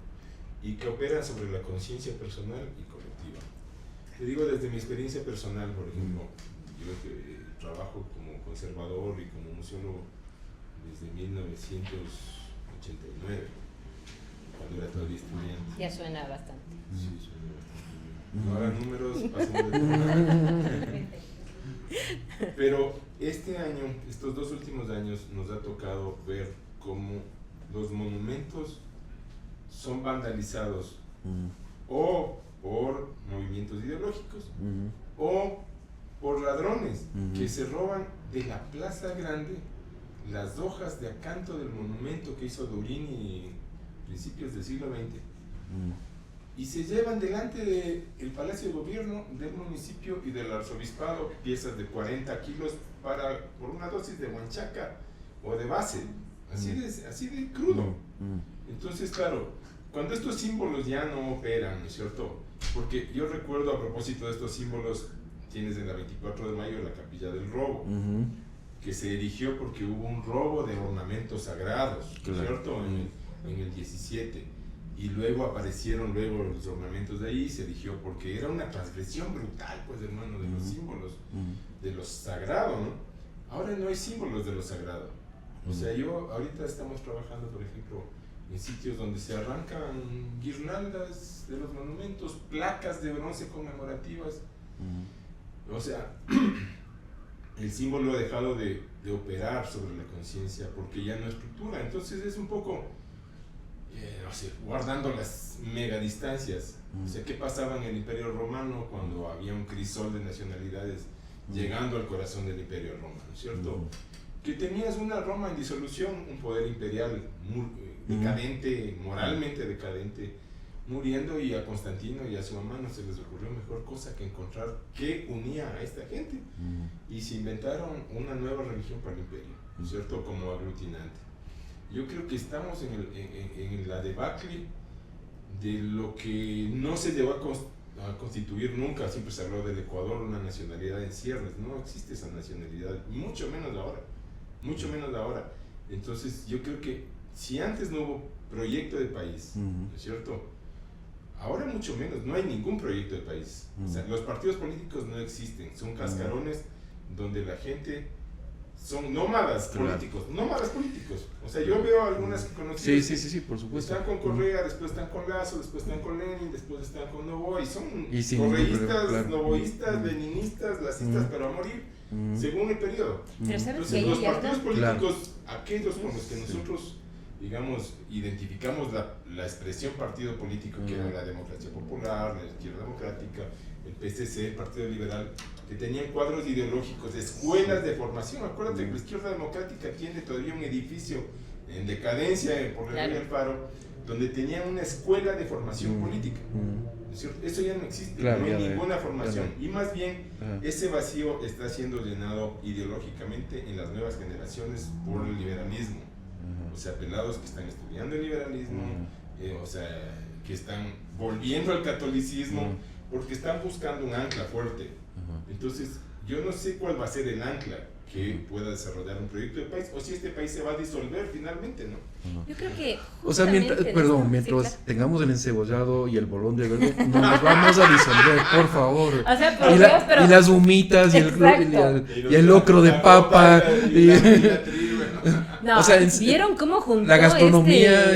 Speaker 2: y que operan sobre la conciencia personal y colectiva. Te digo desde mi experiencia personal, por ejemplo, yo que trabajo como conservador y como museólogo desde 1989, cuando era todavía estudiante.
Speaker 3: Ya suena bastante.
Speaker 2: Sí, suena bastante bien. No hagan números, pasen de Pero este año, estos 2 últimos años, nos ha tocado ver cómo los monumentos son vandalizados o por movimientos ideológicos o por ladrones que se roban de la Plaza Grande las hojas de acanto del monumento que hizo Durini en principios del siglo XX y se llevan delante del Palacio de Gobierno del municipio y del arzobispado piezas de 40 kilos por una dosis de huanchaca o de base, así de crudo. Entonces, claro, cuando estos símbolos ya no operan, ¿no es cierto? Porque yo recuerdo, a propósito de estos símbolos, tienes en la 24 de mayo la Capilla del Robo, que se erigió porque hubo un robo de ornamentos sagrados, ¿no es cierto? En el 17. Y luego aparecieron los ornamentos de ahí, se erigió porque era una transgresión brutal, pues, hermano, de los símbolos, de lo sagrado, ¿no? Ahora no hay símbolos de lo sagrado. O sea, ahorita estamos trabajando, por ejemplo, en sitios donde se arrancan guirnaldas de los monumentos, placas de bronce conmemorativas. O sea, el símbolo ha dejado de operar sobre la conciencia porque ya no estructura. Entonces es un poco, no sé, guardando las mega distancias. O sea, ¿qué pasaba en el Imperio Romano cuando había un crisol de nacionalidades llegando al corazón del Imperio Romano, ¿cierto? Que tenías una Roma en disolución, un poder imperial muy decadente, moralmente decadente, muriendo, y a Constantino y a su mamá no se les ocurrió mejor cosa que encontrar qué unía a esta gente, y se inventaron una nueva religión para el imperio, ¿no es cierto?, como aglutinante. Yo creo que estamos en la debacle de lo que no se llegó a constituir nunca. Siempre se habló del Ecuador, una nacionalidad en ciernes. No existe esa nacionalidad, mucho menos ahora, mucho menos ahora. Entonces yo creo que si antes no hubo proyecto de país, ¿no es cierto? Ahora mucho menos, no hay ningún proyecto de país. O sea, los partidos políticos no existen, son cascarones donde la gente son nómadas políticos, nómadas políticos. O sea, yo veo algunas que conocí.
Speaker 1: Sí, por supuesto.
Speaker 2: Están con Correa, después están con Lazo, después están con Lenin, después están con Novoa, y son correístas,
Speaker 1: claro,
Speaker 2: novoístas, leninistas, lacistas, pero a morir, según el periodo. Entonces, los partidos políticos, aquellos con los que nosotros, digamos, identificamos la expresión partido político, que era la Democracia Popular, la Izquierda Democrática, el PSC, el Partido Liberal, que tenían cuadros ideológicos, escuelas de formación. Acuérdate que la Izquierda Democrática tiene todavía un edificio en decadencia por el Río Alfaro, donde tenían una escuela de formación política. ¿Es cierto? Eso ya no existe, no hay ninguna formación. Y más bien, ese vacío está siendo llenado ideológicamente en las nuevas generaciones por el liberalismo. O sea, pelados que están estudiando el liberalismo, o sea, que están volviendo al catolicismo, porque están buscando un ancla fuerte. Entonces, yo no sé cuál va a ser el ancla que pueda desarrollar un proyecto de país, o si este país se va a disolver finalmente, ¿no?
Speaker 3: Yo creo que...
Speaker 1: O sea, mientras tengamos el encebollado y el bolón de verde, no nos vamos a disolver, por favor.
Speaker 3: O sea, por Dios, pero...
Speaker 1: Y las humitas, y el locro de papa.
Speaker 3: No,
Speaker 1: o sea,
Speaker 3: ¿vieron cómo juntó
Speaker 1: la gastronomía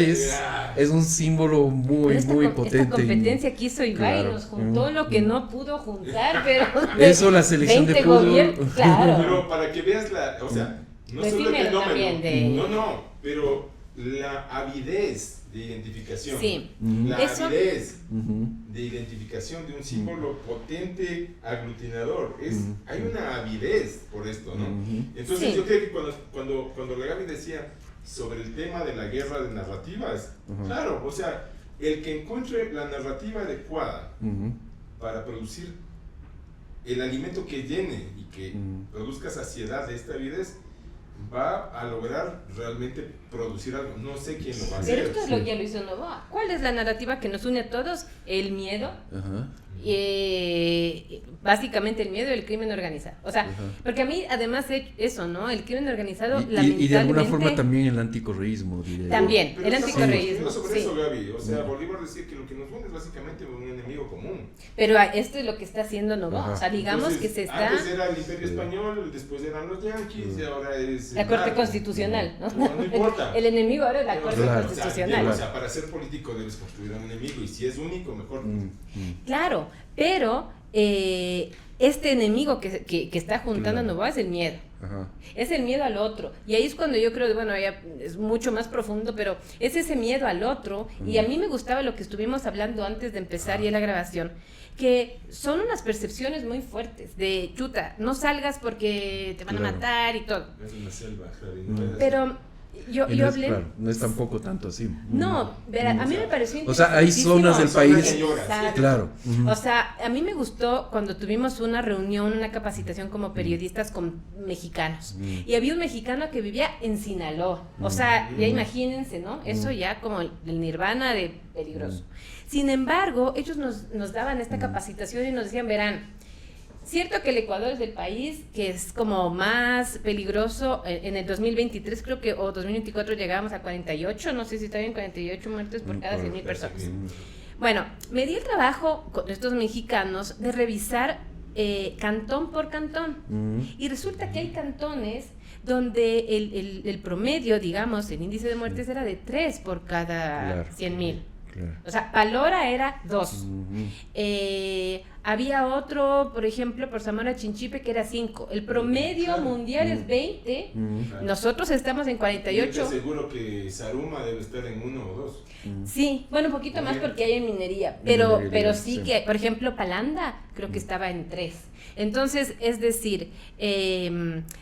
Speaker 1: es un símbolo muy potente.
Speaker 3: Esta competencia que hizo Ibai nos juntó lo que no pudo juntar, pero...
Speaker 1: Eso, la selección de fútbol.
Speaker 3: Claro.
Speaker 2: Pero para que veas o sea, no solo el fenómeno, no, pero la avidez de identificación, avidez de identificación de un símbolo potente, aglutinador, hay una avidez por esto, ¿no? Entonces yo creo que cuando la Gaby decía sobre el tema de la guerra de narrativas, claro, o sea, el que encuentre la narrativa adecuada para producir el alimento que llene y que produzca saciedad de esta avidez, va a lograr realmente producir algo. No sé quién lo va a hacer.
Speaker 3: Pero esto es lo que ya lo hizo Novoa. ¿Cuál es la narrativa que nos une a todos? El miedo. Básicamente el miedo y el crimen organizado. O sea, porque a mí además eso, ¿no? El crimen organizado, lamentablemente...
Speaker 1: Y de alguna forma también el anticorreísmo, diría.
Speaker 3: También,
Speaker 2: pero
Speaker 3: el anticorreísmo.
Speaker 2: Sobre eso, Gaby. O sea, Bolívar decía que lo que nos une es básicamente un enemigo común.
Speaker 3: Pero esto es lo que está haciendo Novoa. O sea, digamos
Speaker 2: entonces,
Speaker 3: que se está...
Speaker 2: Antes era el Imperio Español, después eran los yanquis, y ahora es...
Speaker 3: La Corte Constitucional, ¿no?
Speaker 2: No importa.
Speaker 3: El enemigo ahora es la Corte Constitucional.
Speaker 2: O sea, para ser político debes construir a un enemigo, y si es único, mejor.
Speaker 3: Claro, pero este enemigo que está juntando a Novoa es el miedo. Es el miedo al otro. Y ahí es cuando yo creo, bueno, ya es mucho más profundo, pero es ese miedo al otro. Y a mí me gustaba lo que estuvimos hablando antes de empezar ya la grabación, que son unas percepciones muy fuertes de chuta, no salgas porque te van a matar y todo.
Speaker 2: Es una selva, Javi,
Speaker 3: pero yo hablé...
Speaker 1: Claro, no es tampoco tanto así.
Speaker 3: No, a mí me pareció interesante.
Speaker 1: O sea, hay zonas del país... Claro.
Speaker 3: O sea, a mí me gustó cuando tuvimos una reunión, una capacitación como periodistas con mexicanos. Y había un mexicano que vivía en Sinaloa. O sea, ya imagínense, ¿no? Eso ya como el nirvana de peligroso. Sin embargo, ellos nos daban esta capacitación y nos decían, verán, cierto que el Ecuador es el país que es como más peligroso. En el 2023 creo que, o 2024 llegábamos a 48, no sé si está bien, 48 muertes por cada 100,000 personas. Bueno, me di el trabajo con estos mexicanos de revisar cantón por cantón. Y resulta que hay cantones donde el promedio, digamos, el índice de muertes era de 3 por cada 100,000. O sea, Palora era 2. Había otro, por ejemplo, por Zamora Chinchipe, que era 5. El promedio mundial es 20. Nosotros estamos en 48.
Speaker 2: Yo te aseguro que Zaruma debe estar en 1 o 2.
Speaker 3: Sí, bueno, un poquito más porque hay en minería. Pero sí que, por ejemplo, Palanda creo que estaba en 3. Entonces, es decir,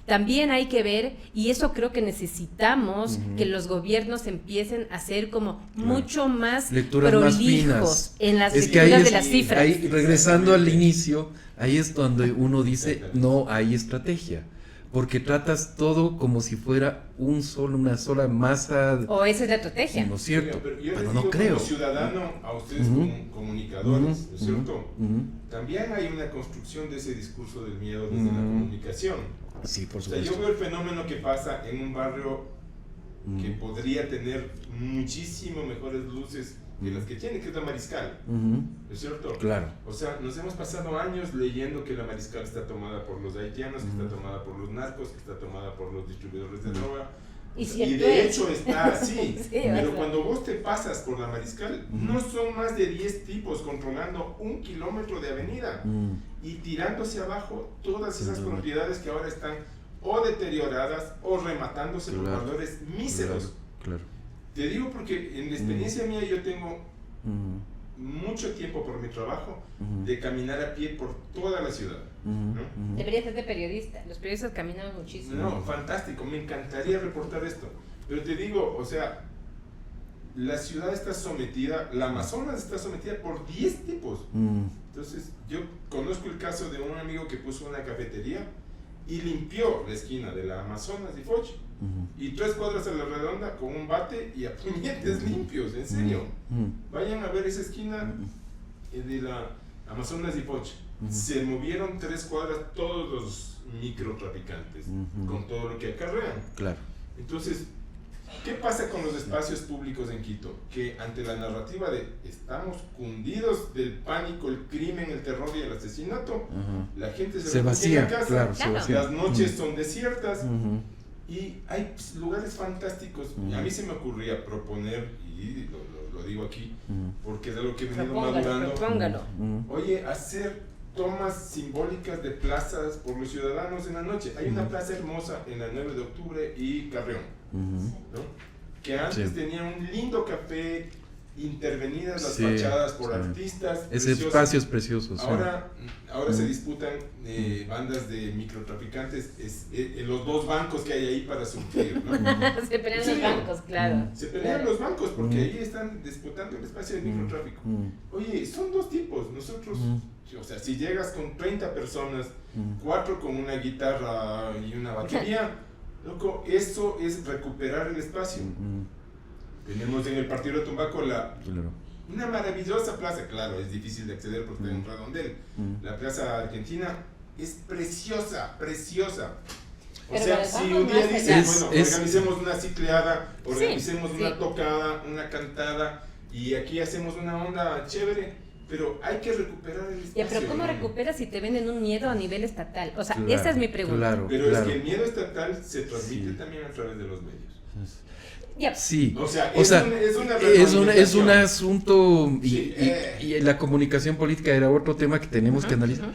Speaker 3: también hay que ver, y eso creo que necesitamos, que los gobiernos empiecen a ser como mucho más
Speaker 1: lecturas
Speaker 3: prolijos
Speaker 1: más finas
Speaker 3: en las lecturas de las cifras.
Speaker 1: Ahí, regresando al inicio, ahí es donde uno dice, no hay estrategia. porque tratas todo como si fuera una sola masa.
Speaker 3: O esa es la estrategia.
Speaker 1: ¿No es cierto?
Speaker 2: Pero yo
Speaker 1: pero
Speaker 2: les
Speaker 1: no
Speaker 2: digo,
Speaker 1: creo.
Speaker 2: como ciudadano, a ustedes como comunicadores, ¿no es cierto? También hay una construcción de ese discurso del miedo desde la comunicación.
Speaker 1: Sí, por
Speaker 2: O sea,
Speaker 1: supuesto.
Speaker 2: yo veo el fenómeno que pasa en un barrio que podría tener muchísimo mejores luces que las que tiene, que es la Mariscal, ¿no es cierto?
Speaker 1: Claro.
Speaker 2: O sea, nos hemos pasado años leyendo que la Mariscal está tomada por los haitianos, que está tomada por los narcos, que está tomada por los distribuidores de droga.
Speaker 3: Y
Speaker 2: De hecho está así.
Speaker 3: Sí,
Speaker 2: Pero cuando vos te pasas por la Mariscal, no son más de 10 tipos controlando 1 kilómetro de avenida y tirando hacia abajo todas esas propiedades que ahora están o deterioradas o rematándose por valores míseros.
Speaker 1: Claro.
Speaker 2: Te digo porque en la experiencia mía yo tengo mucho tiempo por mi trabajo de caminar a pie por toda la ciudad. ¿no?
Speaker 3: Deberías ser de periodista. Los periodistas caminan muchísimo.
Speaker 2: No, fantástico, me encantaría reportar esto. Pero te digo, o sea, la ciudad está sometida, la Amazonas está sometida por 10 tipos. Entonces, yo conozco el caso de un amigo que puso una cafetería y limpió la esquina de la Amazonas y Foch. Y 3 cuadras a la redonda con un bate y a puñetes limpios, en serio. Vayan a ver esa esquina de la Amazonas y Foch. Se movieron 3 cuadras todos los microtraficantes con todo lo que acarrean.
Speaker 1: Claro.
Speaker 2: Entonces, ¿qué pasa con los espacios públicos en Quito? Que ante la narrativa de estamos cundidos del pánico, el crimen, el terror y el asesinato, la gente se
Speaker 1: vacía
Speaker 2: en la casa,
Speaker 1: claro, se vacía.
Speaker 2: las noches son desiertas y hay lugares fantásticos. A mí se me ocurría proponer, y lo digo aquí, porque es algo que he venido madurando.
Speaker 3: Propóngalo.
Speaker 2: Oye, hacer tomas simbólicas de plazas por los ciudadanos en la noche. Hay una plaza hermosa en la 9 de octubre y Carrión, ¿no? Que antes tenía un lindo café, intervenidas las fachadas por artistas.
Speaker 1: Ese espacio es precioso.
Speaker 2: Ahora se disputan bandas de microtraficantes, los 2 bancos que hay ahí para surtir, ¿no?
Speaker 3: Se pelean los bancos, claro.
Speaker 2: Se pelean los bancos porque ahí están disputando el espacio de microtráfico. Oye, son 2 tipos. Nosotros, o sea, si llegas con 30 personas, 4 con una guitarra y una batería, loco, eso es recuperar el espacio. Tenemos en el Partido de Tumbaco una maravillosa plaza, claro, es difícil de acceder porque está en un redondel. La Plaza Argentina es preciosa, preciosa. O
Speaker 3: pero
Speaker 2: sea, si un día dices, bueno, organicemos una cicleada, organicemos una tocada, una cantada, y aquí hacemos una onda chévere, pero hay que recuperar el espacio.
Speaker 3: Ya, pero ¿cómo recuperas si te venden un miedo a nivel estatal? O sea, esa es mi pregunta.
Speaker 2: Pero es que el miedo estatal se transmite también a través de los medios.
Speaker 1: Sí,
Speaker 2: o sea,
Speaker 1: es un asunto y la comunicación política era otro tema que tenemos que analizar.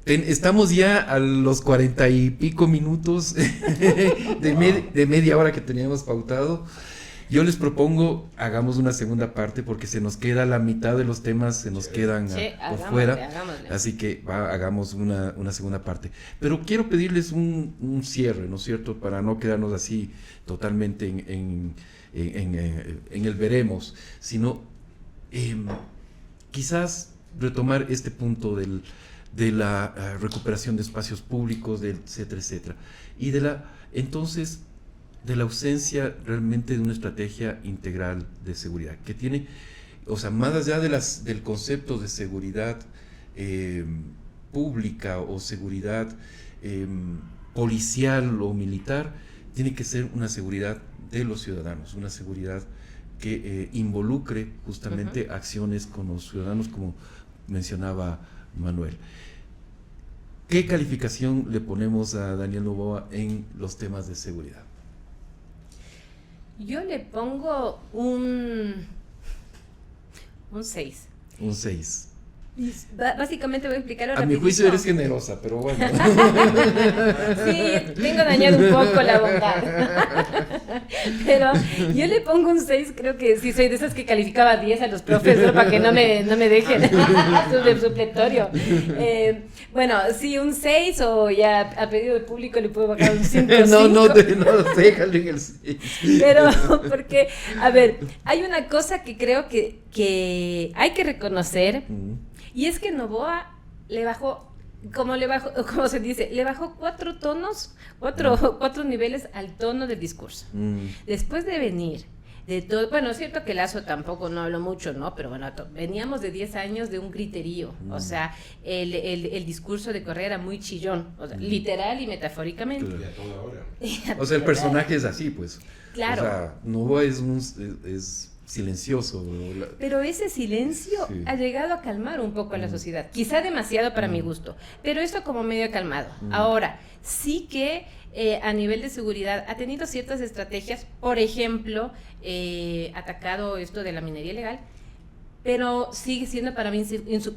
Speaker 1: Estamos ya a los 40 y pico minutos de media hora que teníamos pautado. Yo les propongo hagamos una segunda parte porque se nos queda la mitad de los temas, se nos quedan por fuera. Así que hagamos una segunda parte. Pero quiero pedirles un cierre, ¿no es cierto? Para no quedarnos así totalmente en el veremos, sino quizás retomar este punto de la recuperación de espacios públicos, etcétera, etcétera. Y entonces de la ausencia realmente de una estrategia integral de seguridad, que tiene, o sea, más allá del concepto de seguridad pública o seguridad policial o militar, tiene que ser una seguridad de los ciudadanos, una seguridad que involucre justamente acciones con los ciudadanos, como mencionaba Manuel. ¿Qué calificación le ponemos a Daniel Noboa en los temas de seguridad?
Speaker 3: Yo le pongo un 6.
Speaker 1: Un 6.
Speaker 3: Básicamente voy a explicarlo
Speaker 1: a mi juicio eres generosa, pero bueno.
Speaker 3: Sí, tengo dañado un poco la bondad. Pero yo le pongo un 6, creo que sí soy de esas que calificaba 10 a los profes, ¿no? Para que no me dejen supletorio. Bueno, sí, un 6 o ya a pedido del público le puedo bajar un 5.
Speaker 1: No, déjale en el 6.
Speaker 3: Pero porque, a ver, hay una cosa que creo que hay que reconocer. Y es que Noboa le bajó como se dice, le bajó 4 tonos, 4 niveles al tono del discurso. Después de venir de todo, bueno, es cierto que Lasso tampoco no habló mucho, ¿no? Pero bueno, veníamos de 10 años de un griterío, o sea, el discurso de Correa era muy chillón, o sea, literal y metafóricamente.
Speaker 2: Claro. Y a toda hora.
Speaker 1: O sea, el personaje es así, pues.
Speaker 3: Claro.
Speaker 1: O sea, Novoa es silencioso.
Speaker 3: Pero ese silencio ha llegado a calmar un poco a la sociedad, quizá demasiado para mi gusto, pero esto como medio calmado. Ahora, sí que a nivel de seguridad ha tenido ciertas estrategias, por ejemplo, atacado esto de la minería ilegal, pero sigue siendo para mí,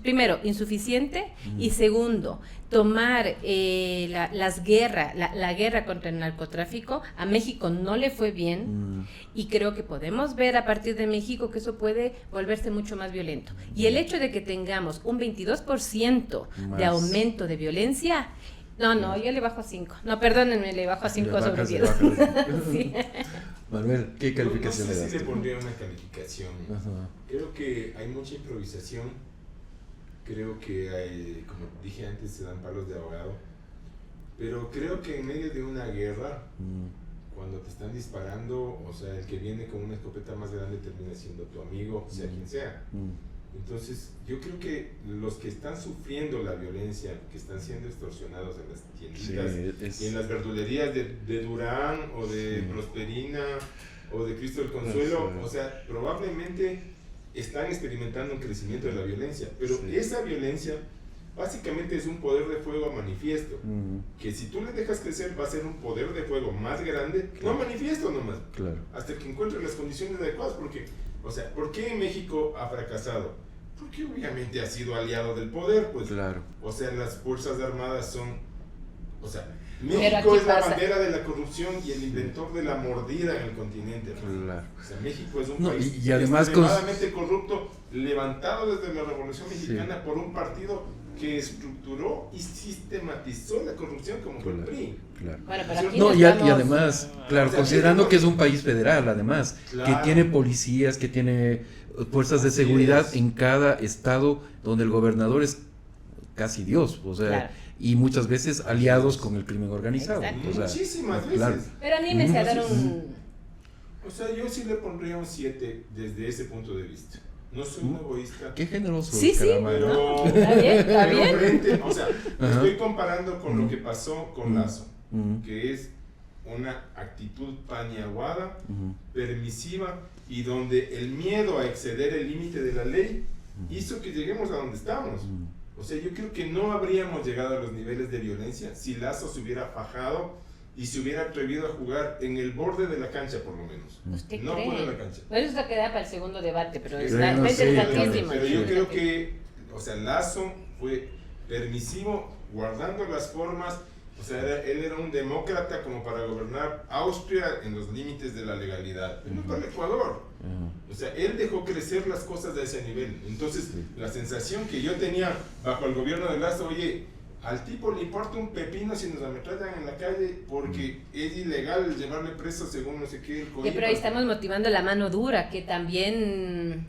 Speaker 3: primero, insuficiente, y segundo, tomar la guerra contra el narcotráfico, a México no le fue bien, y creo que podemos ver a partir de México que eso puede volverse mucho más violento. Y el hecho de que tengamos un 22% de aumento de violencia, no, yo le bajo a 5. No, perdónenme, le bajo a 5 sobre 10. Sí.
Speaker 1: Manuel, ¿qué calificación
Speaker 2: no
Speaker 1: le
Speaker 2: sé
Speaker 1: das?
Speaker 2: Si le pondría una calificación.
Speaker 1: Ajá.
Speaker 2: Creo que hay mucha improvisación. Creo que hay, como dije antes, se dan palos de ahogado. Pero creo que en medio de una guerra, cuando te están disparando, o sea, el que viene con una escopeta más grande termina siendo tu amigo, sea quien sea. Entonces, yo creo que los que están sufriendo la violencia, que están siendo extorsionados en las tienditas y en las verdulerías de Durán o de Prosperina o de Cristo del Consuelo, o sea, probablemente están experimentando un crecimiento de la violencia, pero esa violencia básicamente es un poder de fuego manifiesto, que si tú le dejas crecer va a ser un poder de fuego más grande, no manifiesto nomás, hasta que encuentre las condiciones adecuadas, porque, o sea, ¿por qué México ha fracasado? Porque obviamente ha sido aliado del poder, pues, o sea, las fuerzas armadas son, o sea, México es la bandera de la corrupción y el inventor de la mordida en el continente. O sea, México es un país
Speaker 1: y además
Speaker 2: extremadamente corrupto, levantado desde la Revolución Mexicana por un partido que estructuró y sistematizó la corrupción como fue el PRI.
Speaker 3: Bueno, pero aquí
Speaker 1: y además, considerando que es un país federal, además, que tiene policías, que tiene fuerzas de seguridad en cada estado, donde el gobernador es casi Dios, o sea, y muchas veces aliados con el crimen organizado. O sea,
Speaker 2: muchísimas veces.
Speaker 3: Pero anímese a dar un...
Speaker 2: O sea, yo sí le pondría un 7 desde ese punto de vista. No soy un egoísta.
Speaker 1: Qué generoso.
Speaker 3: Sí,
Speaker 2: pero
Speaker 3: está bien.
Speaker 2: Frente, o sea, estoy comparando con lo que pasó con Lasso, que es una actitud paniaguada, permisiva, y donde el miedo a exceder el límite de la ley hizo que lleguemos a donde estamos. O sea, yo creo que no habríamos llegado a los niveles de violencia si Lasso se hubiera fajado y se hubiera atrevido a jugar en el borde de la cancha, por lo menos.
Speaker 3: ¿Usted
Speaker 2: no
Speaker 3: cree?
Speaker 2: Fuera de la cancha.
Speaker 3: Bueno, eso queda para el segundo debate, pero
Speaker 1: está
Speaker 3: interesantísimo.
Speaker 2: Pero yo creo que, o sea, Lasso fue permisivo, guardando las formas. O sea, él era un demócrata como para gobernar Austria en los límites de la legalidad, pero no para el Ecuador. O sea, él dejó crecer las cosas a ese nivel. Entonces, la sensación que yo tenía bajo el gobierno de Lasso, oye, al tipo le importa un pepino si nos ametrallan en la calle porque es ilegal llevarle preso según no sé qué.
Speaker 3: Pero ahí estamos motivando la mano dura, que también...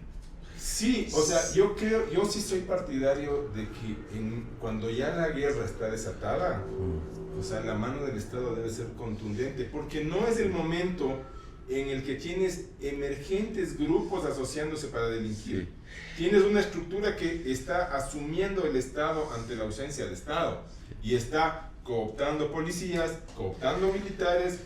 Speaker 2: Sí, o sea, yo sí soy partidario de que cuando ya la guerra está desatada, o sea, la mano del Estado debe ser contundente, porque no es el momento en el que tienes emergentes grupos asociándose para delinquir. Tienes una estructura que está asumiendo el Estado ante la ausencia del Estado y está cooptando policías, cooptando militares,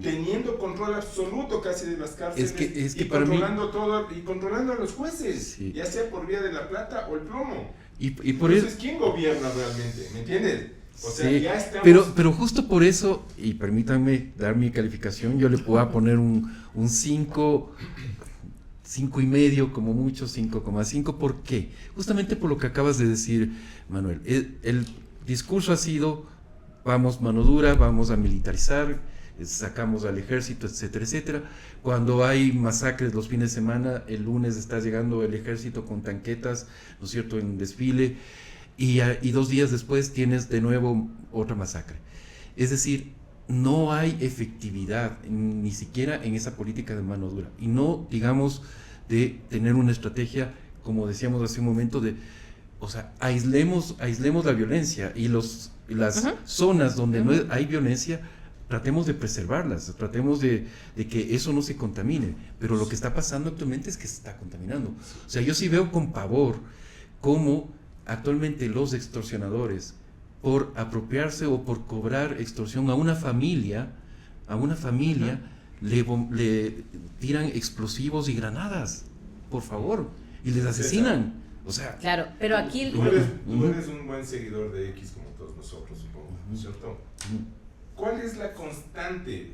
Speaker 2: teniendo control absoluto casi de las cárceles,
Speaker 1: es que
Speaker 2: y
Speaker 1: para
Speaker 2: controlando todo, y controlando a los jueces, ya sea por vía de la plata o el plomo.
Speaker 1: Y por
Speaker 2: Entonces, ¿quién gobierna realmente? ¿Me entiendes? O sea, ya estamos...
Speaker 1: pero justo por eso, y permítanme dar mi calificación, yo le puedo poner un 5, 5.5 como mucho, 5.5. ¿Por qué? Justamente por lo que acabas de decir, Manuel. El discurso ha sido, vamos mano dura, vamos a militarizar, sacamos al ejército, etcétera, etcétera. Cuando hay masacres los fines de semana, el lunes está llegando el ejército con tanquetas, ¿no es cierto?, en desfile, y 2 días después tienes de nuevo otra masacre. Es decir, no hay efectividad ni siquiera en esa política de mano dura, y no digamos de tener una estrategia, como decíamos hace un momento, de o sea, aislemos la violencia y las zonas donde no hay violencia, tratemos de preservarlas, tratemos de que eso no se contamine, pero lo que está pasando actualmente es que se está contaminando. O sea, yo sí veo con pavor cómo actualmente los extorsionadores, por apropiarse o por cobrar extorsión a una familia, le tiran explosivos y granadas, por favor, y les asesinan. O sea,
Speaker 3: claro, pero aquí
Speaker 2: tú eres un buen seguidor de X como todos nosotros, supongo, ¿cierto? ¿Cuál es la constante,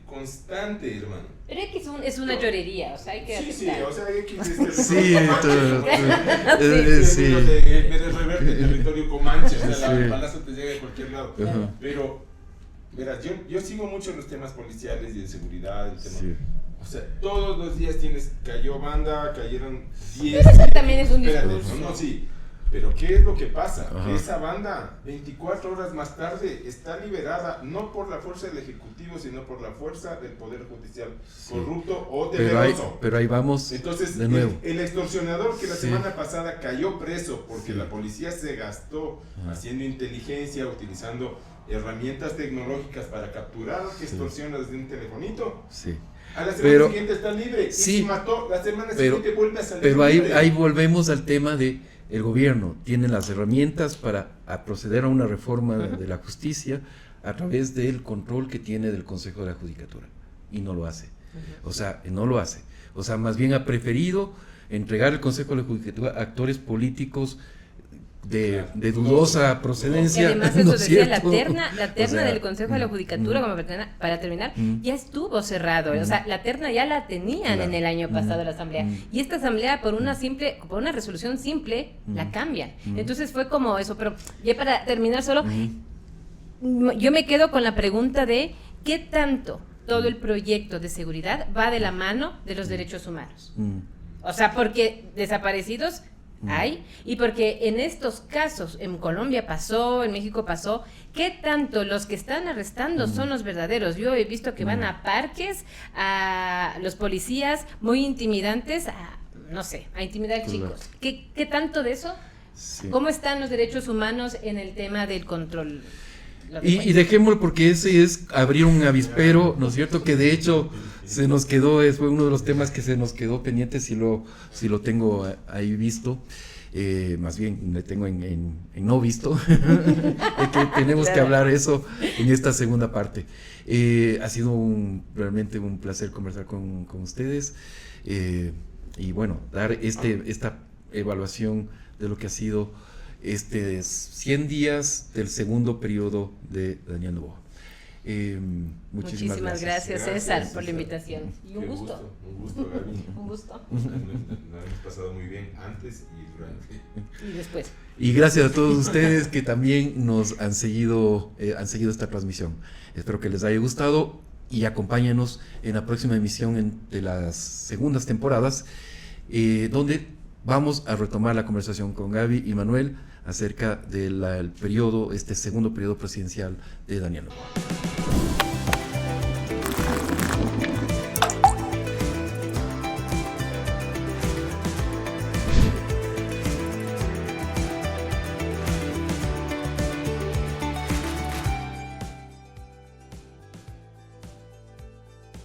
Speaker 2: hermano?
Speaker 3: Pero X es una llorería, o sea, hay que aceptar.
Speaker 2: Sí, o sea, X es el territorio comanche, o sea, el balazo te llega de cualquier lado. Pero, verás, yo sigo mucho los temas policiales y de seguridad, el tema. Sí. O sea, todos los días cayó banda, cayeron 10.
Speaker 3: Eso también es un discurso.
Speaker 2: No, sí. Pero ¿qué es lo que pasa? Que esa banda, 24 horas más tarde, está liberada no por la fuerza del Ejecutivo, sino por la fuerza del Poder Judicial corrupto o temeroso.
Speaker 1: Pero ahí vamos.
Speaker 2: Entonces,
Speaker 1: de nuevo.
Speaker 2: El extorsionador que la semana pasada cayó preso porque la policía se gastó haciendo inteligencia, utilizando herramientas tecnológicas para capturar que extorsiona desde un telefonito.
Speaker 1: Sí.
Speaker 2: A la semana siguiente está libre. Y si mató, la semana siguiente vuelve a salir
Speaker 1: libre.
Speaker 2: Pero
Speaker 1: ahí volvemos al tema de el gobierno tiene las herramientas para proceder a una reforma de la justicia a través del control que tiene del Consejo de la Judicatura, y no lo hace. O sea, no lo hace. O sea, más bien ha preferido entregar el Consejo de la Judicatura a actores políticos de dudosa procedencia.
Speaker 3: Y además eso decía, la terna del Consejo de la Judicatura, como para terminar, ya estuvo cerrado. O sea, la terna ya la tenían en el año pasado la asamblea. Y esta asamblea por una resolución simple la cambian. Entonces fue como eso. Pero ya para terminar solo, yo me quedo con la pregunta de ¿qué tanto todo el proyecto de seguridad va de la mano de los derechos humanos? O sea, porque desaparecidos hay, y porque en estos casos, en Colombia pasó, en México pasó, ¿qué tanto los que están arrestando son los verdaderos? Yo he visto que van a parques, a los policías muy intimidantes, a intimidar chicos. ¿Qué tanto de eso? Sí. ¿Cómo están los derechos humanos en el tema del control?
Speaker 1: Y dejémoslo, porque ese es abrir un avispero, ¿no es cierto? Que de hecho se nos quedó, fue uno de los temas que se nos quedó pendiente, si lo tengo ahí visto, más bien le tengo en no visto, que tenemos que hablar eso en esta segunda parte. Ha sido realmente un placer conversar con ustedes, y bueno, dar esta evaluación de lo que ha sido 100 días del segundo periodo de Daniel Noboa. Muchísimas
Speaker 3: gracias, César, por la invitación. Y un gusto.
Speaker 2: Un gusto, Gaby.
Speaker 3: Un gusto.
Speaker 2: Nos hemos pasado muy bien antes y durante.
Speaker 3: Y después.
Speaker 1: Y gracias a todos ustedes que también nos han seguido esta transmisión. Espero que les haya gustado y acompáñenos en la próxima emisión de las segundas temporadas, donde vamos a retomar la conversación con Gaby y Manuel acerca del segundo periodo presidencial de Daniel Noboa.